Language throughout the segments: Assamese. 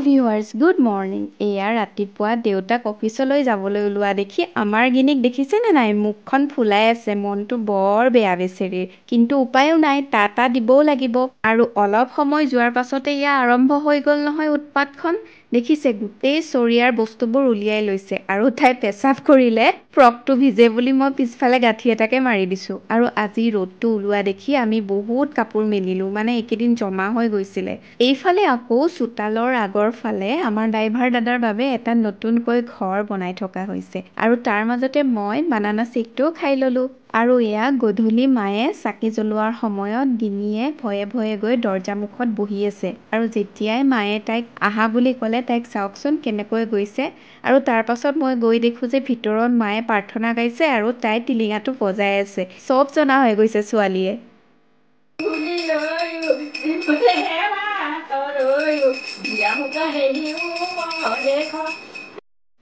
Viewers good morning. এয়া ৰাতিপুৱা দেউতাক অফিচলৈ যাবলৈ ওলোৱা দেখি আমাৰ গিনিক দেখিছেনে নাই, মুখখন ফুলাই আছে, মনটো বৰ বেয়া বেচেৰিৰ। কিন্তু উপায়ো নাই, টা দিবও লাগিব। আৰু অলপ সময় যোৱাৰ পাছতে এয়া আৰম্ভ হৈ গ'ল নহয় উৎপাতখন। দেখিছে, গোটেই চৰিয়াৰ বস্তুবোৰ উলিয়াই লৈছে আৰু তাই পেচাব কৰিলে ফ্ৰকটো ভিজে বুলি মই পিছফালে গাঁঠি এটাকে মাৰি দিছোঁ। আৰু আজি ৰ'দটো ওলোৱা দেখি আমি বহুত কাপোৰ মেলিলোঁ, মানে এইকেইদিন জমা হৈ গৈছিলে। এইফালে আকৌ চোতালৰ আগৰ ফালে আমাৰ ড্ৰাইভাৰ দাদাৰ বাবে এটা নতুনকৈ ঘৰ বনাই থকা হৈছে আৰু তাৰ মাজতে মই বানানা শ্বেকটোও খাই ল'লোঁ। আৰু এয়া গধূলি মায়ে চাকি জ্বলোৱাৰ সময়ত গিনিয়ে ভয়ে ভয়ে গৈ দৰ্জা মুখত বহি আছে আৰু যেতিয়াই মায়ে তাইক আহা বুলি ক'লে তাইক চাওকচোন কেনেকৈ গৈছে। আৰু তাৰ পাছত মই গৈ দেখোঁ যে ভিতৰত মায়ে প্ৰাৰ্থনা গাইছে আৰু তাই টিলিঙাটো বজাই আছে। চব জনা হৈ গৈছে ছোৱালীয়ে।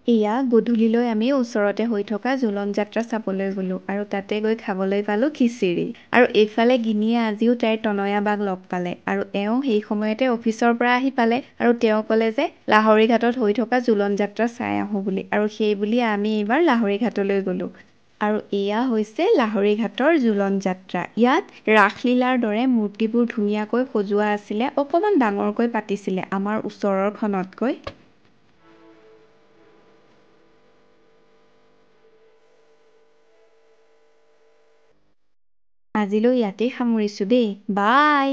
এয়া গধূলিলৈ আমি ওচৰতে হৈ থকা জোলন যাত্ৰা চাবলৈ গ'লোঁ আৰু তাতে গৈ খাবলৈ পালোঁ খিচিৰি। আৰু এইফালে গিনিয়ে আজিও তাইৰ তনয়া বাক লগ পালে আৰু এওঁ সেই সময়তে অফিচৰ পৰা আহি পালে আৰু তেওঁ ক'লে যে লাহৰী ঘাটত হৈ থকা জোলন যাত্ৰা চাই আহোঁ বুলি, আৰু সেই বুলি আমি এইবাৰ লাহৰী ঘাটলৈ গ'লোঁ। আৰু এয়া হৈছে লাহৰী ঘাটৰ জোলন যাত্ৰা। ইয়াত ৰাসলীলাৰ দৰে মূৰ্তিবোৰ ধুনীয়াকৈ সজোৱা আছিলে, অকণমান ডাঙৰকৈ পাতিছিলে আমাৰ ওচৰৰখনতকৈ। আজিলৈ ইয়াতেই সামৰিছোঁ দেই, বাই।